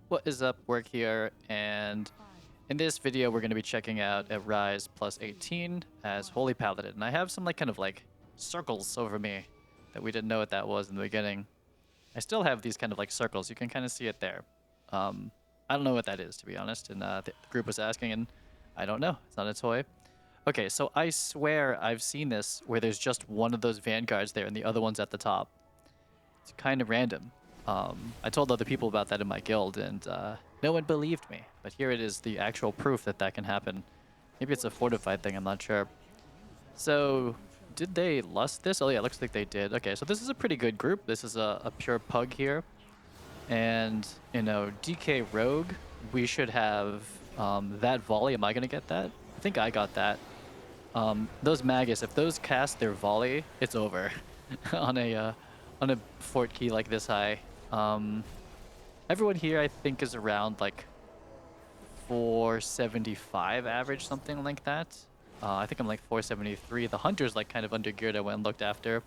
What is up, Work here, and in this video we're going to be checking out a Rise plus 18 as Holy Paladin. And I have some kind of circles over me that we didn't know what that was in the beginning. I still have these kind of circles, you can kind of see it there. I don't know what that is, to be honest, and the group was asking and I don't know, it's not a toy. Okay, so I swear I've seen this where there's just one of those vanguards there and the other one's at the top. It's kind of random. I told other people about that in my guild, and no one believed me. But here it is, the actual proof that that can happen. Maybe it's a fortified thing, I'm not sure. So, did they lust this? Oh yeah, looks like they did. Okay, so this is a pretty good group. This is a pure pug here. And, you know, DK Rogue, we should have that volley. Am I going to get that? I think I got that. Those Magus, if those cast their volley, it's over on a fort key like this high. Everyone here, I think, is around 475 average, something like that. I think I'm 473. The Hunter's kind of under geared. I went and looked after,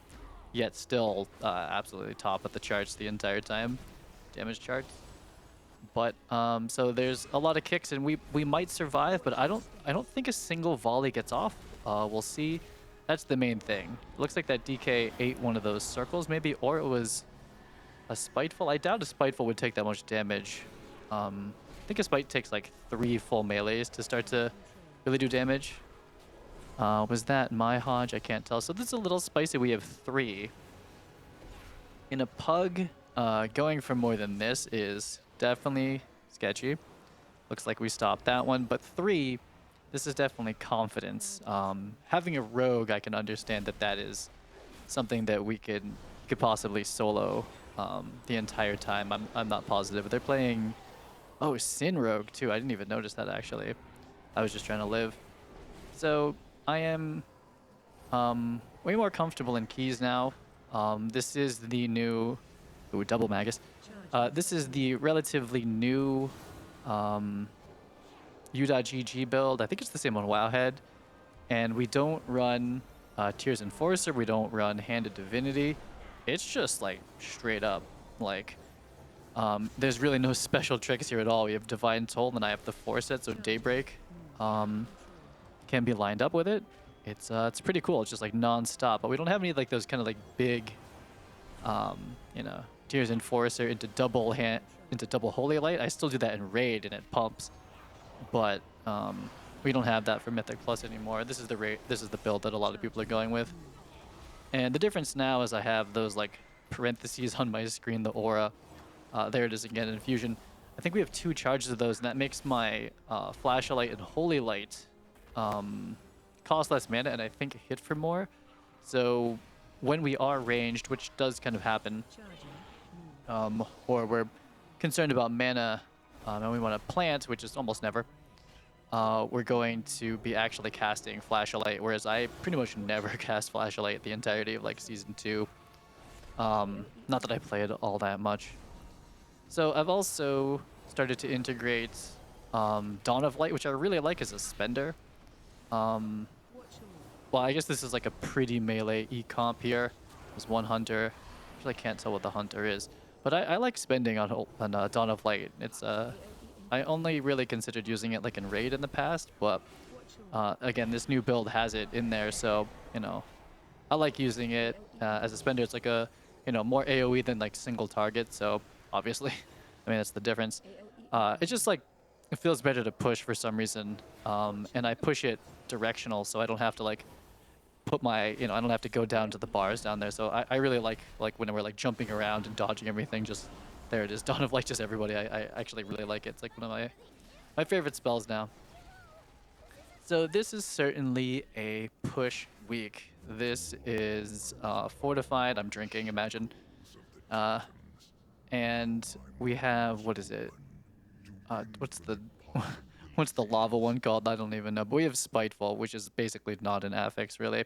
yet still absolutely top of the charts the entire time, damage charts. But so there's a lot of kicks, and we might survive, but I don't think a single volley gets off. We'll see. That's the main thing. It looks like that DK ate one of those circles, maybe, or it was a Spiteful. I doubt a Spiteful would take that much damage. I think a Spite takes 3 full melees to start to really do damage. Was that my Hodge? I can't tell. So this is a little spicy. We have 3. In a pug, going for more than this is definitely sketchy. Looks like we stopped that one. But 3, this is definitely confidence. Having a rogue, I can understand that is something that we could possibly solo the entire time. I'm not positive. They're playing, oh, Sin Rogue too. I didn't even notice that actually. I was just trying to live. So I am way more comfortable in keys now. This is the new, ooh, double Magus. This is the relatively new U.GG build. I think it's the same on Wowhead. And we don't run Tyrs Enforcer. We don't run Handed Divinity. It's just straight up there's really no special tricks here at all. We have Divine Toll, and I have the 4 set, so Daybreak can be lined up with it. It's pretty cool. It's just non-stop, but we don't have any those kind of big you know, Tyrs Enforcer into double Holy Light. I still do that in Raid and it pumps, but we don't have that for Mythic Plus anymore. This is the build that a lot of people are going with. And the difference now is I have those parentheses on my screen, the aura. There it is again, Infusion. I think we have 2 charges of those, and that makes my Flashlight and Holy Light cost less mana, and I think hit for more. So when we are ranged, which does kind of happen, or we're concerned about mana, and we want to plant, which is almost never, we're going to be actually casting Flashlight, whereas I pretty much never cast Flashlight the entirety of Season 2. Not that I play it all that much. So I've also started to integrate Dawn of Light, which I really like as a spender. Well, I guess this is a pretty melee e-comp here. There's one Hunter. Actually, I can't tell what the Hunter is. But I like spending on Dawn of Light. It's I only really considered using it in Raid in the past, but again, this new build has it in there, so, you know, I like using it as a spender. It's a, you know, more AoE than single target, so obviously, I mean, that's the difference. It's just it feels better to push for some reason, and I push it directional, so I don't have to put my, you know, I don't have to go down to the bars down there. So I really like when we're jumping around and dodging everything. Just there it is, Dawn of Light, just everybody. I actually really like it. It's one of my favorite spells now. So this is certainly a push week. This is Fortified. I'm drinking, imagine. And we have, what is it? What's the what's the lava one called? I don't even know. But we have Spiteful, which is basically not an affix, really.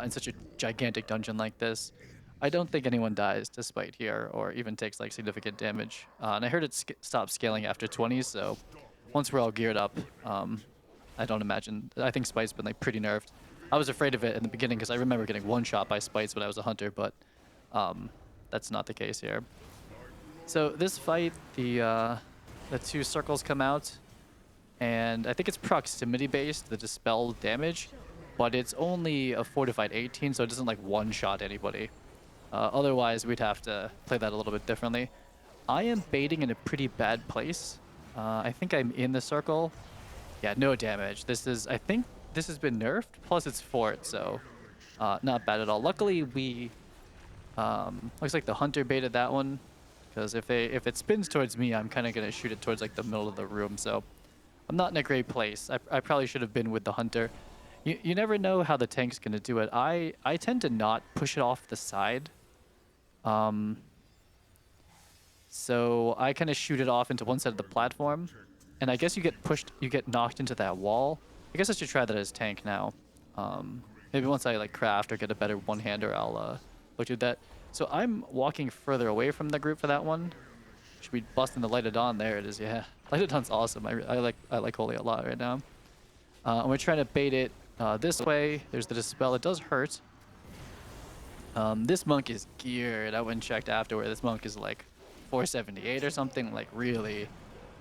In such a gigantic dungeon like this, I don't think anyone dies to Spite here, or even takes significant damage. And I heard it stops scaling after 20, so once we're all geared up, I don't imagine. I think Spite's been pretty nerfed. I was afraid of it in the beginning because I remember getting one shot by Spites when I was a Hunter, but that's not the case here. So this fight, the the 2 circles come out, and I think it's proximity based, the dispel damage, but it's only a fortified 18, so it doesn't like one-shot anybody. Otherwise, we'd have to play that a little bit differently. I am baiting in a pretty bad place. I think I'm in the circle. Yeah, no damage. I think this has been nerfed, plus it's fort, so not bad at all. Luckily, looks like the hunter baited that one, because if it spins towards me, I'm kind of going to shoot it towards like the middle of the room, so I'm not in a great place. I probably should have been with the hunter. You never know how the tank's going to do it. I tend to not push it off the side. So I kind of shoot it off into one side of the platform, and I guess you get knocked into that wall. I guess I should try that as tank now. Maybe once I like craft or get a better one-hander, I'll look at that. So I'm walking further away from the group for that one. Should be busting the Lighted On. There it is. Yeah, Lighted On's awesome. I like Holy a lot right now. And we're trying to bait it this way. There's the dispel. It does hurt. This monk is geared. I went and checked afterward. This monk is like 478 or something. Like really,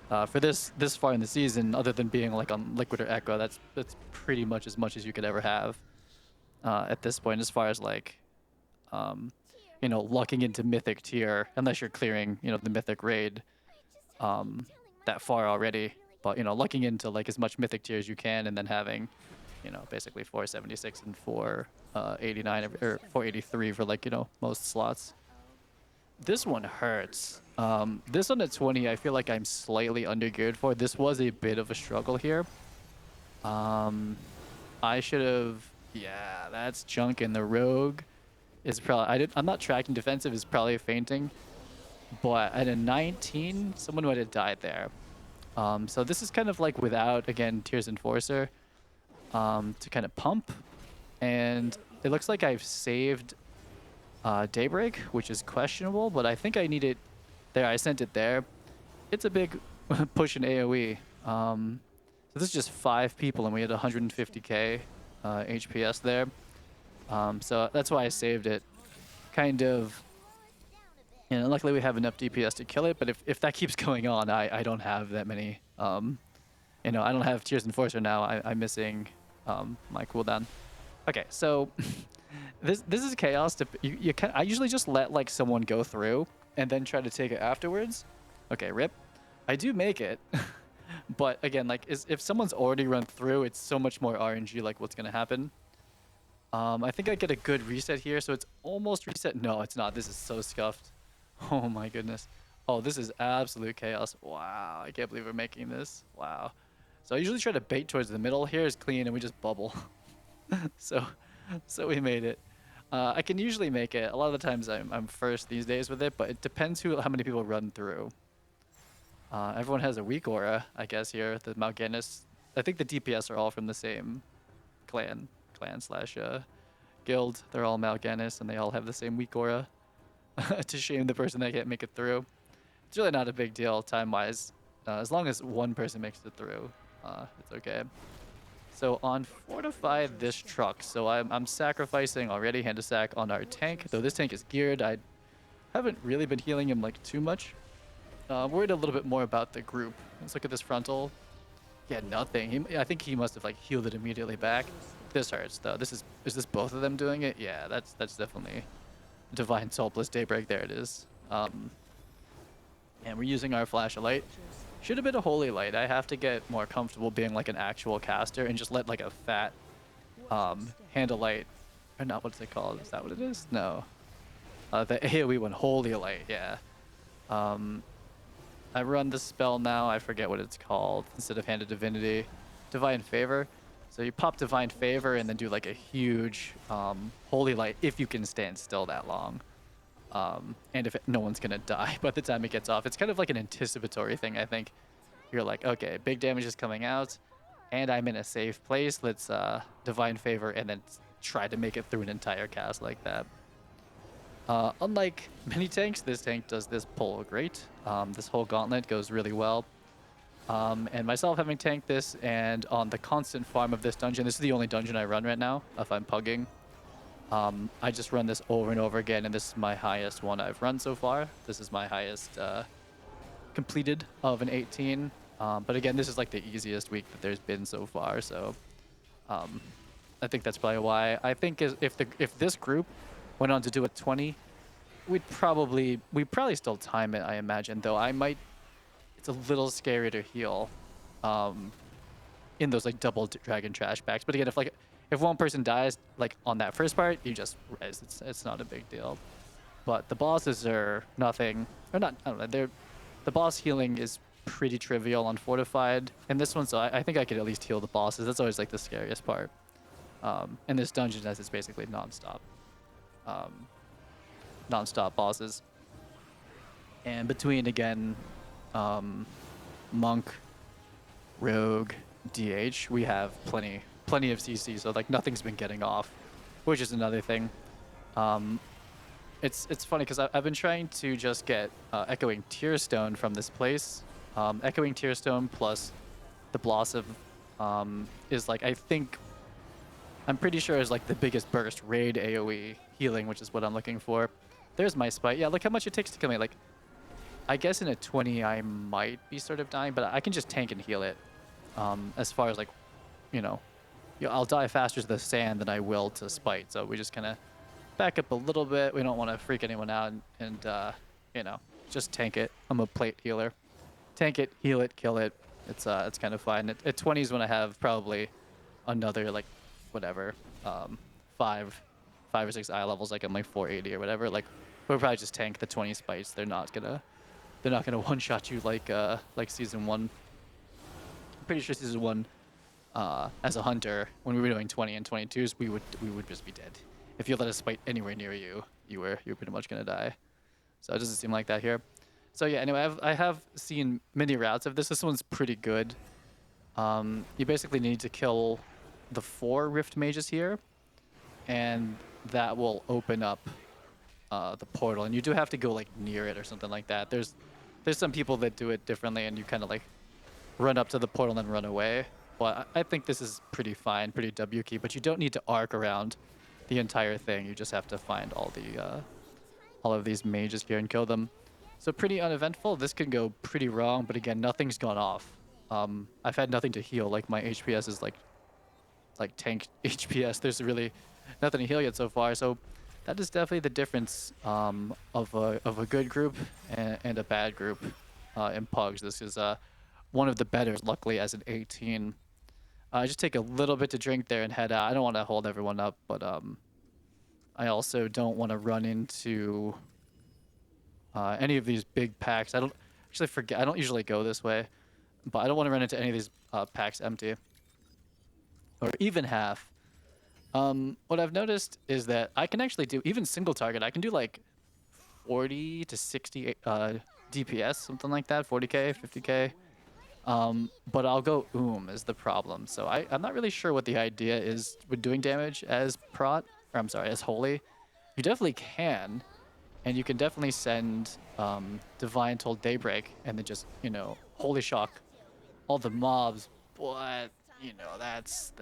for this far in the season, other than being like on Liquid or Echo, that's pretty much as you could ever have at this point, as far as like you know, lucking into mythic tier, unless you're clearing, you know, the mythic raid that far already. But you know, lucking into like as much mythic tier as you can, and then having, you know, basically 476 and 489 or 483 for like, you know, most slots. This one hurts. This one at 20, I feel like I'm slightly under geared for. This was a bit of a struggle here. I should have. Yeah, that's junk, and the rogue is probably. I'm not tracking defensive. Is probably fainting, but at a 19, someone might have died there. So this is kind of like without, again, Tyrs Enforcer to kind of pump. And it looks like I've saved Daybreak, which is questionable, but I think I need it there. I sent it there. It's a big push in AoE. So this is just 5 people, and we had 150k HPS there. So that's why I saved it. Kind of. You know, luckily we have enough DPS to kill it, but if that keeps going on, I don't have that many. You know, I don't have Tyrs Enforcer now. I'm missing my cooldown. Okay, so this is chaos. I usually just let like someone go through and then try to take it afterwards. Okay, rip. I do make it, but again, like if someone's already run through, it's so much more RNG. Like what's gonna happen? I think I get a good reset here, so it's almost reset. No, it's not. This is so scuffed. Oh my goodness. Oh, this is absolute chaos. Wow, I can't believe we're making this. Wow. So I usually try to bait towards the middle. Here is clean, and we just bubble. so we made it. I can usually make it. A lot of the times I'm first these days with it, but it depends how many people run through. Everyone has a weak aura, I guess, here. The Mal'Ganis. I think the DPS are all from the same clan slash guild. They're all Mal'Ganis, and they all have the same weak aura. To shame the person that can't make it through. It's really not a big deal time-wise. As long as one person makes it through, it's okay. So on Fortified this truck, so I'm sacrificing already hand to sack on our tank, though this tank is geared. I haven't really been healing him like too much. Worried a little bit more about the group. Let's look at this frontal. Yeah, nothing. I think he must have like healed it immediately back. This hurts though. Is this both of them doing it? Yeah, that's definitely Divine Soul plus Daybreak. There it is. And we're using our flashlight. Should have been a Holy Light. I have to get more comfortable being like an actual caster and just let like a fat handle light, or not, what's it called? Is that what it is? No. The AoE one, Holy Light, yeah. I run the spell now. I forget what it's called. Instead of Hand of Divinity, Divine Favor. So you pop Divine Favor and then do like a huge Holy Light if you can stand still that long. And if no one's gonna die by the time it gets off. It's kind of like an anticipatory thing, I think. You're like, okay, big damage is coming out, and I'm in a safe place. Let's Divine Favor and then try to make it through an entire cast like that. Unlike many tanks, this tank does this pull great. This whole gauntlet goes really well. And myself having tanked this, and on the constant farm of this dungeon, this is the only dungeon I run right now if I'm pugging. I just run this over and over again, and this is my highest one I've run so far. This is my highest completed of an 18. But again, this is like the easiest week that there's been so far. So I think that's probably why. I think if this group went on to do a 20, we'd probably still time it. I imagine, though it's a little scary to heal in those like double dragon trash packs. But again, if one person dies like on that first part, you just res. It's not a big deal. But the bosses are nothing, or not. I don't know. The boss healing is pretty trivial on Fortified in this one, so I think I could at least heal the bosses. That's always like the scariest part. And this dungeon, as it's basically non-stop bosses. And between again, monk, rogue, DH, we have plenty of CC. So like nothing's been getting off, which is another thing. It's funny because I've been trying to just get Echoing Tearstone from this place. Echoing Tearstone plus the Blossom is like, I'm pretty sure is like the biggest burst raid AoE healing, which is what I'm looking for. There's my spite. Yeah, look how much it takes to kill me. Like, I guess in a 20 I might be sort of dying, but I can just tank and heal it. As far as like, I'll die faster to the sand than I will to spite. So we just kind of back up a little bit. We don't want to freak anyone out and just tank it. I'm a plate healer. Tank it, heal it, kill it. It's kind of fine. At 20s when I have probably another like whatever 5 or 6 eye levels, like I'm like 480 or whatever. Like we'll probably just tank the 20 spites. They're not gonna one shot you like season 1. I'm pretty sure season 1 as a hunter when we were doing 20 and 22s we would just be dead. If you let a spite anywhere near you, you're pretty much gonna die. So it doesn't seem like that here. So yeah, anyway, I have seen many routes of this. This one's pretty good. You basically need to kill the 4 Rift Mages here, and that will open up the portal. And you do have to go like near it or something like that. There's some people that do it differently, and you kind of like run up to the portal and then run away. But I think this is pretty fine, pretty W key. But you don't need to arc around the entire thing. You just have to find all of these mages here and kill them. So pretty uneventful. This could go pretty wrong, but again, nothing's gone off. I've had nothing to heal. Like my HPS is like tank HPS. There's really nothing to heal yet so far. So that is definitely the difference of a good group and a bad group in Pugs. This is one of the better, luckily, as an 18. Just take a little bit to drink there and head out. I don't want to hold everyone up, but I also don't want to run into any of these big packs. I don't actually forget. I don't usually go this way, but I don't want to run into any of these packs empty or even half. What I've noticed is that I can actually do even single target. I can do like 40 to 60 DPS, something like that, 40k, 50k. But I'll go is the problem. So I'm not really sure what the idea is with doing damage as as Holy. You definitely can. And you can definitely send Divine Toll Daybreak and then just, Holy Shock all the mobs. But, that's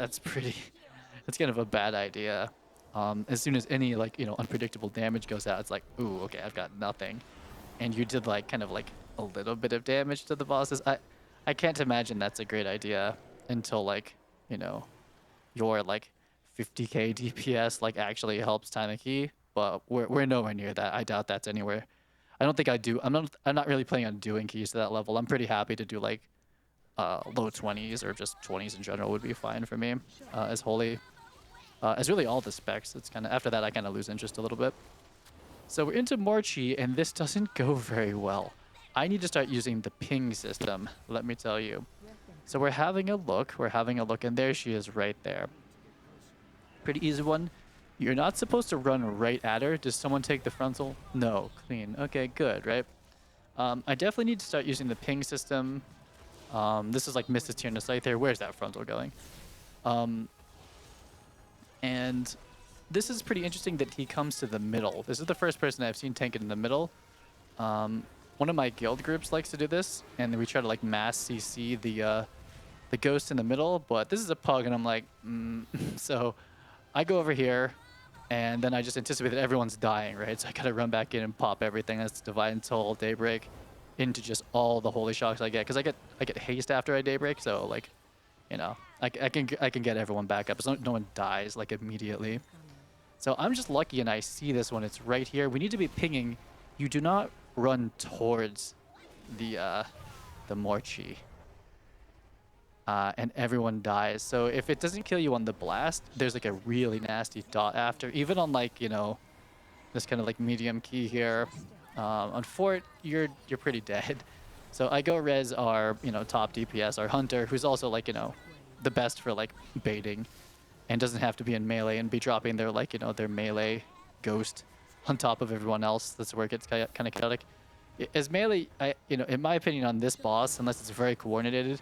kind of a bad idea. As soon as any, unpredictable damage goes out, it's like, ooh, okay, I've got nothing. And you did, kind of a little bit of damage to the bosses. I can't imagine that's a great idea until, your, 50k DPS, actually helps time a key. But we're nowhere near that. I doubt that's anywhere. I don't think I do. I'm not really planning on doing keys to that level. I'm pretty happy to do low 20s or just 20s in general would be fine for me as Holy. As really all the specs. It's kind of after that I kind of lose interest a little bit. So we're into Morchie and this doesn't go very well. I need to start using the ping system. Let me tell you. So we're having a look. And there she is right there. Pretty easy one. You're not supposed to run right at her. Does someone take the frontal? No. Clean. Okay, good, right? I definitely need to start using the ping system. This is like Mrs. Tierna Scyther. Where's that frontal going? And this is pretty interesting that he comes to the middle. This is the first person I've seen tank it in the middle. One of my guild groups likes to do this, and we try to mass CC the ghost in the middle, but this is a pug, and I'm like, So I go over here, and then I just anticipate that everyone's dying, right? So I gotta run back in and pop everything. That's Divine Toll, Daybreak. into just all the holy shocks I get, because I get haste after I daybreak, so like, you know, I can get everyone back up as long as no one dies like immediately. So I'm just lucky and I see this when it's right here. We need to be pinging. You do not run towards the Morchie. And everyone dies. So if it doesn't kill you on the blast, there's like a really nasty dot after. Even on like, you know, this kind of like medium key here. On Fort, you're pretty dead. So I go res our, you know, top DPS, our Hunter, who's also like, you know, the best for like baiting. And doesn't have to be in melee and be dropping their, like, you know, their melee ghost on top of everyone else. That's where it gets kind of chaotic. As melee, you know, in my opinion on this boss, unless it's very coordinated,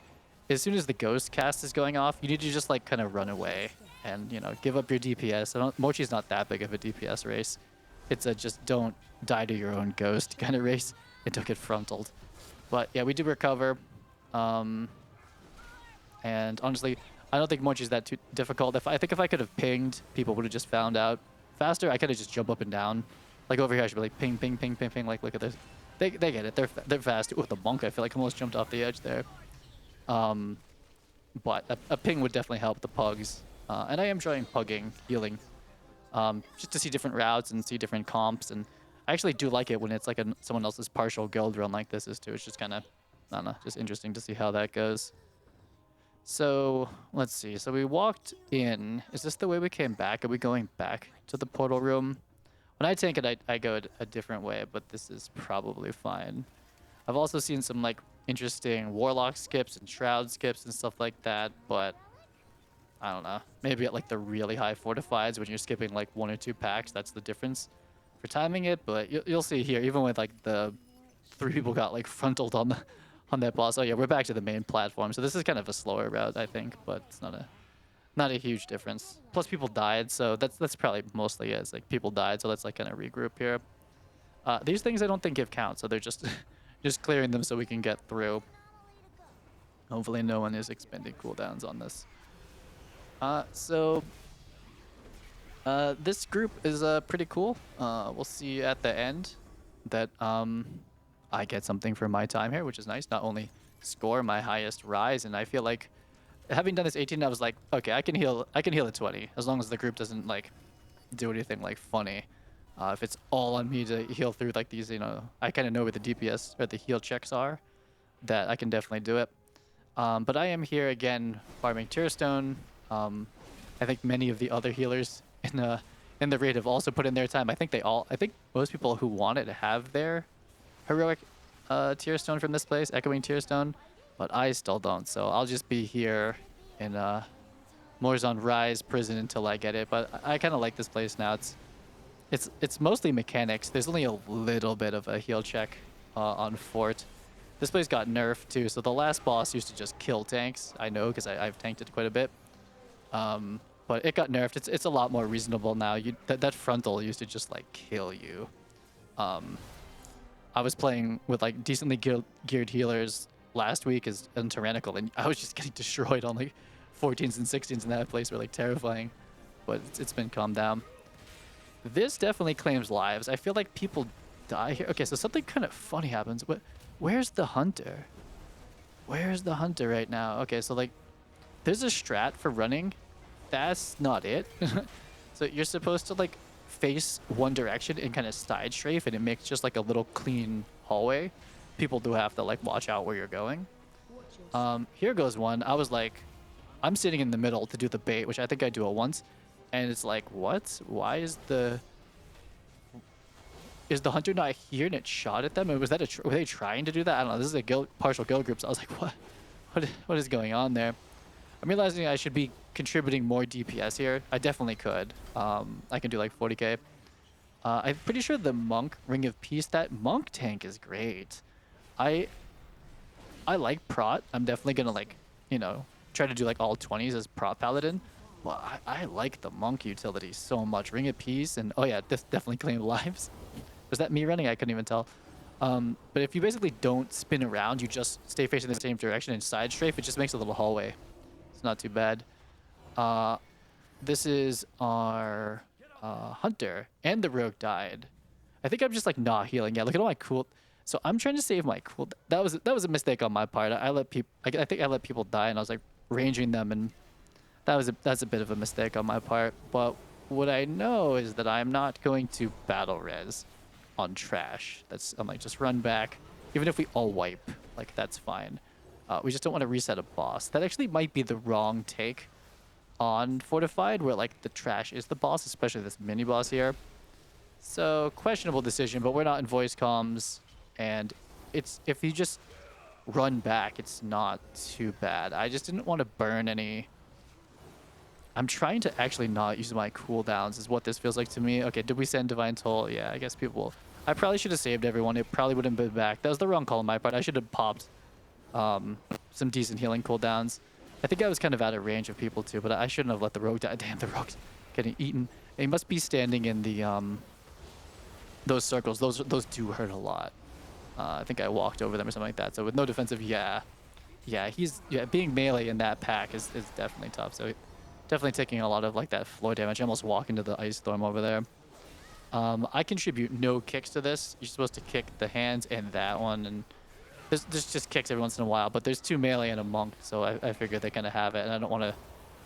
as soon as the ghost cast is going off, you need to just, like, kind of run away and, you know, give up your DPS. Mochi's not that big of a DPS race. It's a just don't die to your own ghost kind of race and don't get frontaled. But, yeah, we do recover. And honestly, I don't think Morchie's that too difficult. I think if I could have pinged, people would have just found out faster. I could have just jump up and down. Like over here, I should be like ping, ping, ping, ping, ping. Like, look at this. They get it. They're fast. Ooh, the monk, I feel like almost jumped off the edge there. But a ping would definitely help the pugs. And I am trying pugging, healing, just to see different routes and see different comps. And I actually do like it when it's like someone else's partial guild run like this is too. It's just kind of, I don't know, just interesting to see how that goes. So, let's see. So we walked in. Is this the way we came back? Are we going back to the portal room? When I tank it, I go a different way, but this is probably fine. I've also seen some, like, interesting Warlock skips and Shroud skips and stuff like that, but I don't know. Maybe at, like, the really high Fortifieds when you're skipping, like, 1 or 2 packs, that's the difference for timing it, but you'll see here, even with, like, the 3 people got, like, frontaled on that boss. Oh yeah, we're back to the main platform. So this is kind of a slower route, I think, but it's not a huge difference. Plus people died, so that's probably mostly it. It's like people died, so let's like kind of regroup here. These things I don't think give count, so they're just just clearing them so we can get through. Hopefully no one is expending cooldowns on this. This group is pretty cool. We'll see at the end that I get something for my time here, which is nice. Not only score my highest rise, and I feel like having done this 18, I was like, okay, I can heal at 20 as long as the group doesn't like do anything like funny. If it's all on me to heal through like these, you know, I kind of know where the DPS or the heal checks are, that I can definitely do it. But I am here again farming Tearstone. I think many of the other healers in the raid have also put in their time. I think most people who want it have their heroic Tearstone from this place, echoing Tearstone, but I still don't. So I'll just be here in Murozond Rise prison until I get it. But I kind of like this place now. It's mostly mechanics. There's only a little bit of a heal check on Fort. This place got nerfed too. So the last boss used to just kill tanks. I know because I've tanked it quite a bit. But it got nerfed. It's a lot more reasonable now. That frontal used to just like kill you. I was playing with like decently geared healers last week as Tyrannical, and I was just getting destroyed on like 14s and 16s in that place. Were like terrifying, but it's been calmed down. This definitely claims lives. I feel like people die here. Okay, so something kind of funny happens. But where's the Hunter? Where's the Hunter right now? Okay, so like there's a strat for running. That's not it. So you're supposed to like face one direction and kind of side strafe, and it makes just like a little clean hallway. People do have to like watch out where you're going. Here goes one. I was like, I'm sitting in the middle to do the bait, which I think I do it once, and it's like, what? Why is the Hunter not here and it shot at them? Was that were they trying to do that? I don't know. This is a partial guild group, so I was like, what is going on there? I'm realizing I should be contributing more DPS here. I definitely could. I can do like 40k. I'm pretty sure the Monk Ring of Peace, that Monk tank is great. I like Prot. I'm definitely gonna like, you know, try to do like all 20s as Prot Paladin. But I like the Monk utility so much. Ring of Peace and oh yeah, this definitely claimed lives. Was that me running? I couldn't even tell. But if you basically don't spin around, you just stay facing the same direction and side strafe, it just makes a little hallway. It's not too bad. This is our Hunter, and the Rogue died. I think I'm just like not healing. Yeah, look at all my cool. So I'm trying to save my cool. That was a mistake on my part. I let people. I think I let people die, and I was like ranging them, and that's a bit of a mistake on my part. But what I know is that I'm not going to battle res on trash. I'm like, just run back. Even if we all wipe, like, that's fine. We just don't want to reset a boss. That actually might be the wrong take on Fortified, where like the trash is the boss, especially this mini boss here. So questionable decision, but we're not in voice comms, and if you just run back, it's not too bad. I just didn't want to burn any. I'm trying to actually not use my cooldowns is what this feels like to me. Okay, did we send Divine Toll? Yeah, I guess people will. I probably should have saved everyone. It probably wouldn't have been back. That was the wrong call on my part. I should have popped some decent healing cooldowns. I think I was kind of out of range of people too, but I shouldn't have let the rogue die. Damn, the rogue's getting eaten. And he must be standing in the those circles. Those do hurt a lot. I think I walked over them or something like that. So with no defensive, yeah, being melee in that pack is definitely tough. So definitely taking a lot of like that floor damage. I almost walk into the ice storm over there. I contribute no kicks to this. You're supposed to kick the hands and that one, and there's just kicks every once in a while. But there's 2 melee and a monk, so I figured they kind of have it, and I don't want to.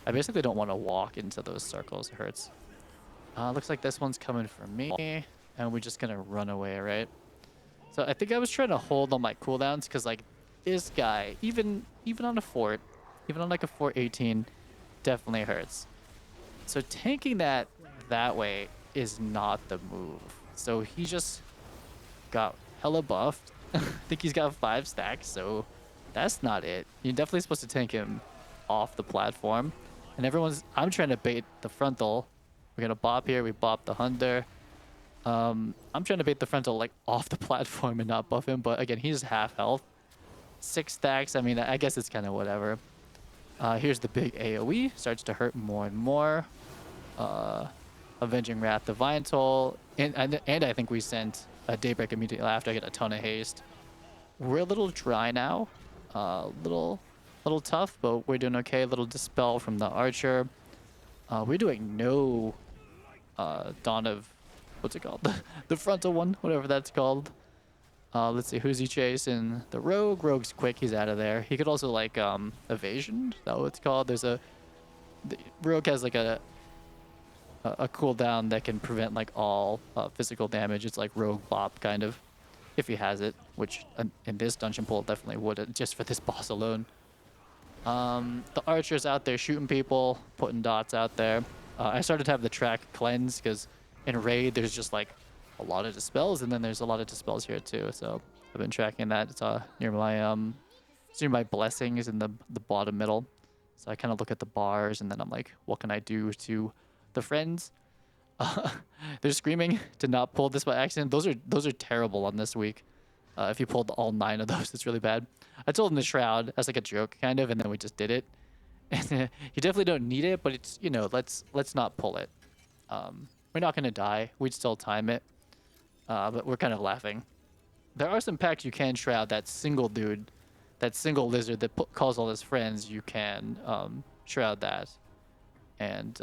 I basically don't want to walk into those circles. It hurts. Looks like this one's coming for me, and we're just gonna run away, right? So I think I was trying to hold on my cooldowns because like this guy, even on a fort, even on like a 418, definitely hurts. So tanking that way is not the move. So he just got hella buffed. I think he's got 5 stacks, so that's not it. You're definitely supposed to tank him off the platform. And I'm trying to bait the frontal. We're gonna bop here, we bop the hunter. I'm trying to bait the frontal like off the platform and not buff him, but again, he's half health. 6 stacks, I mean, I guess it's kind of whatever. Here's the big AoE, starts to hurt more and more. Avenging Wrath, Divine Toll, and I think we sent a Daybreak immediately after. I get a ton of haste. We're a little dry now, little tough, but we're doing okay. A little Dispel from the Archer. We're doing no Dawn of, what's it called? The frontal one, whatever that's called. Let's see, who's he chasing? The Rogue. Rogue's quick, he's out of there. He could also like evasion, is that what it's called? The Rogue has like a cooldown that can prevent like all physical damage. It's like Rogue Bop kind of, if he has it, which in this dungeon pool definitely would, just for this boss alone. The Archer's out there shooting people, putting dots out there. I started to have the track cleanse because in Raid there's just like a lot of dispels, and then there's a lot of dispels here too. So I've been tracking that. It's near my blessings in the bottom middle. So I kind of look at the bars, and then I'm like, what can I do to the friends? They're screaming to not pull this by accident. Those are terrible on this week. If you pulled all 9 of those, it's really bad. I told him the Shroud as like a joke kind of, and then we just did it. And you definitely don't need it, but it's, you know, let's not pull it. We're not gonna die. We'd still time it, but we're kind of laughing. There are some packs you can Shroud. That single dude, that single lizard that calls all his friends, you can Shroud that. And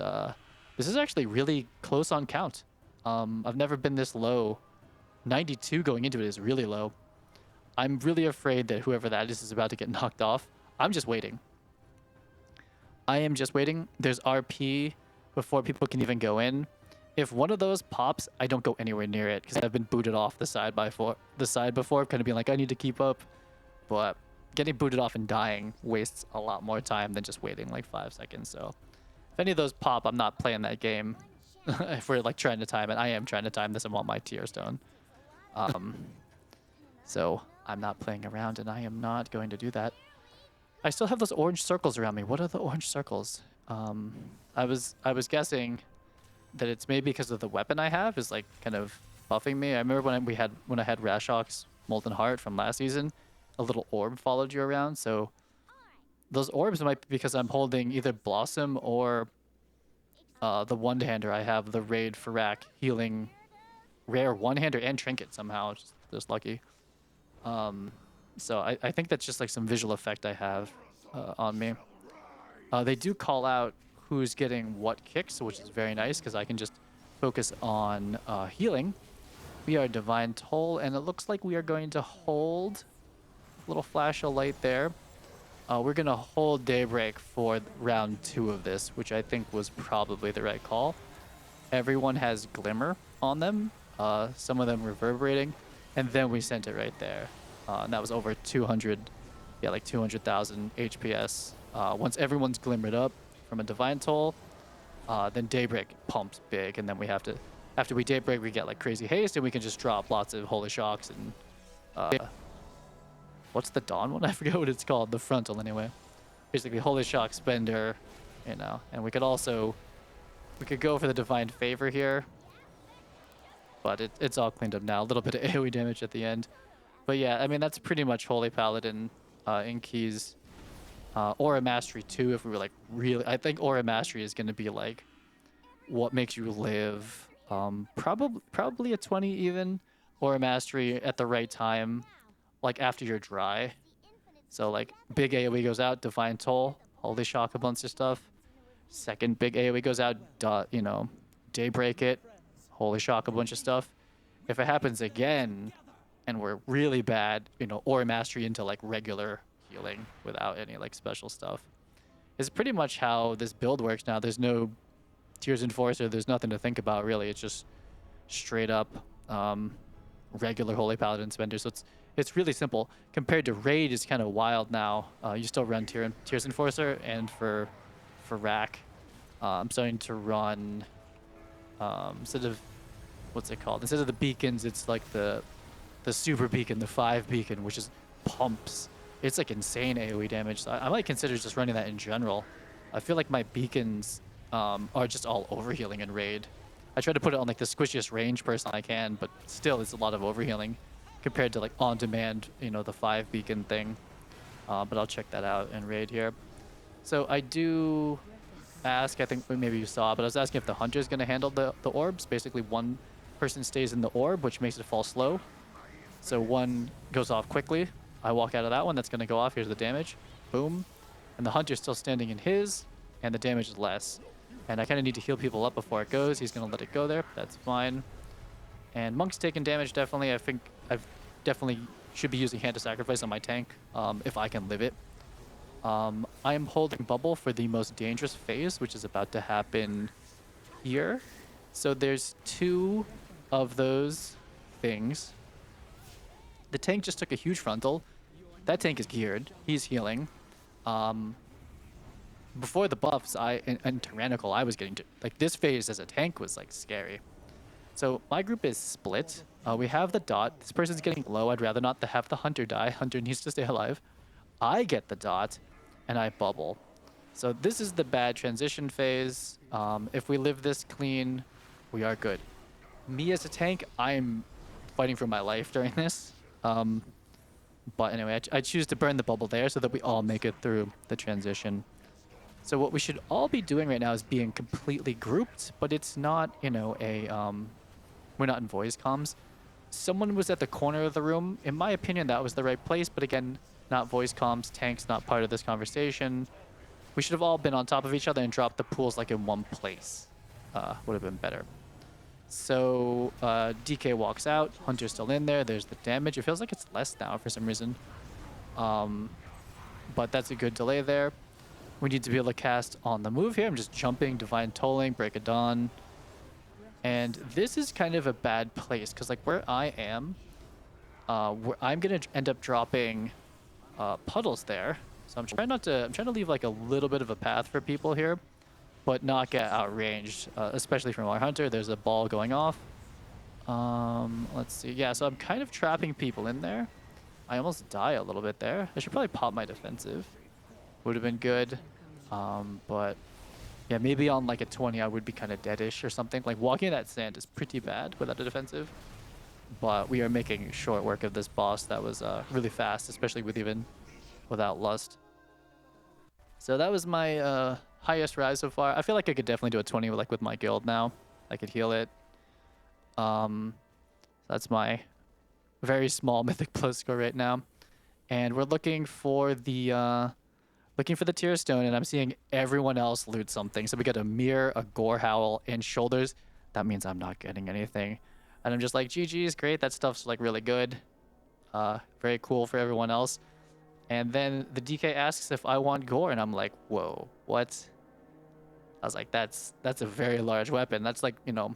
this is actually really close on count. I've never been this low. 92 going into it is really low. I'm really afraid that whoever that is about to get knocked off. I'm just waiting. I am just waiting. There's RP before people can even go in. If one of those pops, I don't go anywhere near it because I've been booted off the side before, kind of being like, I need to keep up. But getting booted off and dying wastes a lot more time than just waiting like 5 seconds. So if any of those pop, I'm not playing that game. If we're like trying to time it, I am trying to time this. I want my tier stone. So I'm not playing around, and I am not going to do that. I still have those orange circles around me. What are the orange circles? I was guessing that it's maybe because of the weapon I have is like kind of buffing me. I remember when I had Rashok's Molten Heart from last season, a little orb followed you around. So those orbs might be because I'm holding either Blossom or the one-hander I have, the Raid Farak healing rare one-hander and trinket somehow. Just lucky. So I think that's just like some visual effect I have on me. They do call out who's getting what kicks, which is very nice because I can just focus on healing. We are Divine Toll, and it looks like we are going to hold a little flash of light there. We're going to hold Daybreak for round 2 of this, which I think was probably the right call. Everyone has Glimmer on them, some of them reverberating, and then we sent it right there. And that was over 200, yeah, like 200,000 HPS. Once everyone's glimmered up from a Divine Toll, then Daybreak pumps big, and then we have to, after we Daybreak, we get like crazy haste, and we can just drop lots of Holy Shocks and, what's the Dawn one? I forget what it's called, the frontal anyway. Basically, Holy Shock Spender, you know, and we could also, we could go for the Divine Favor here, but it's all cleaned up now. A little bit of AoE damage at the end. But yeah, I mean, that's pretty much Holy Paladin in keys. Aura Mastery too, if we were like really, I think Aura Mastery is going to be like what makes you live. Probably a 20 even. Aura Mastery at the right time, like after you're dry. So like big AoE goes out, Divine Toll, Holy Shock, a bunch of stuff. Second big AoE goes out, you know, Daybreak it, Holy Shock, a bunch of stuff. If it happens again, and we're really bad, you know, Aura Mastery into like regular healing without any like special stuff. It's pretty much how this build works now. There's no Tyrs Enforcer, there's nothing to think about really. It's just straight up regular Holy Paladin spender. So it's really simple. Compared to Raid, is kind of wild now. You still run Tyrs Enforcer, and for Rack, I'm starting to run instead of, what's it called? Instead of the beacons, it's like the super beacon, the 5 beacon, which is pumps. It's like insane AoE damage. So I might consider just running that in general. I feel like my beacons are just all overhealing in Raid. I try to put it on like the squishiest range person I can, but still it's a lot of overhealing compared to like on demand, you know, the 5 beacon thing. But I'll check that out in Raid here. So I do ask, I think maybe you saw, but I was asking if the hunter is going to handle the orbs. Basically one person stays in the orb, which makes it fall slow. So one goes off quickly. I walk out of that one. That's going to go off. Here's the damage. Boom. And the hunter's still standing in his, and the damage is less. And I kind of need to heal people up before it goes. He's going to let it go there. That's fine. And Monk's taking damage, definitely. I think I've definitely should be using Hand to Sacrifice on my tank if I can live it. I am holding Bubble for the most dangerous phase, which is about to happen here. So there's 2 of those things. The tank just took a huge frontal. That tank is geared. He's healing. Before the buffs, and Tyrannical, I was getting to, like, this phase as a tank was like scary. So my group is split. We have the dot. This person's getting low. I'd rather not have the hunter die. Hunter needs to stay alive. I get the dot, and I bubble. So this is the bad transition phase. If we live this clean, we are good. Me as a tank, I'm fighting for my life during this. But anyway, I choose to burn the bubble there so that we all make it through the transition. So what we should all be doing right now is being completely grouped, but it's not, you know, we're not in voice comms. Someone was at the corner of the room. In my opinion, that was the right place, but again, not voice comms, tanks not part of this conversation. We should have all been on top of each other and dropped the pools like in one place. Would have been better. So DK walks out, Hunter's still in there, there's the damage. It feels like it's less now for some reason. But that's a good delay there. We need to be able to cast on the move here. I'm just jumping, Divine Tolling, Break of Dawn. And this is kind of a bad place, because like where I am, I'm going to end up dropping puddles there. So I'm trying to leave like a little bit of a path for people here, but not get outranged, especially from our hunter. There's a ball going off. Let's see. Yeah, so I'm kind of trapping people in there. I almost die a little bit there. I should probably pop my defensive. Would have been good. But yeah, maybe on like a 20, I would be kind of deadish or something. Like walking in that sand is pretty bad without a defensive. But we are making short work of this boss that was really fast, especially without Lust. So that was my highest rise so far. I feel like I could definitely do a 20 with my guild now. I could heal it. That's my very small Mythic Plus score right now. And we're looking for the Tear Stone, and I'm seeing everyone else loot something. So we got a Mirror, a Gorehowl, and Shoulders. That means I'm not getting anything. And I'm just like, GG's, great. That stuff's like really good. Very cool for everyone else. And then the DK asks if I want gore, and I'm like, whoa, what? I was like, that's a very large weapon. That's like, you know,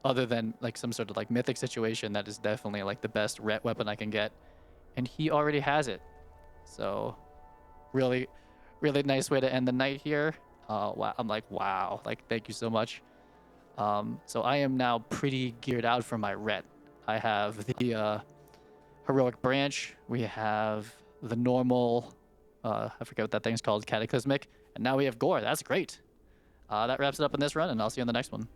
other than like some sort of like mythic situation, that is definitely like the best ret weapon I can get. And he already has it. So really, really nice way to end the night here. Wow. I'm like, wow, like, thank you so much. So I am now pretty geared out for my ret. I have the heroic branch. We have the normal, I forget what that thing's called, cataclysmic. And now we have gore. That's great. That wraps it up in this run, and I'll see you on the next one.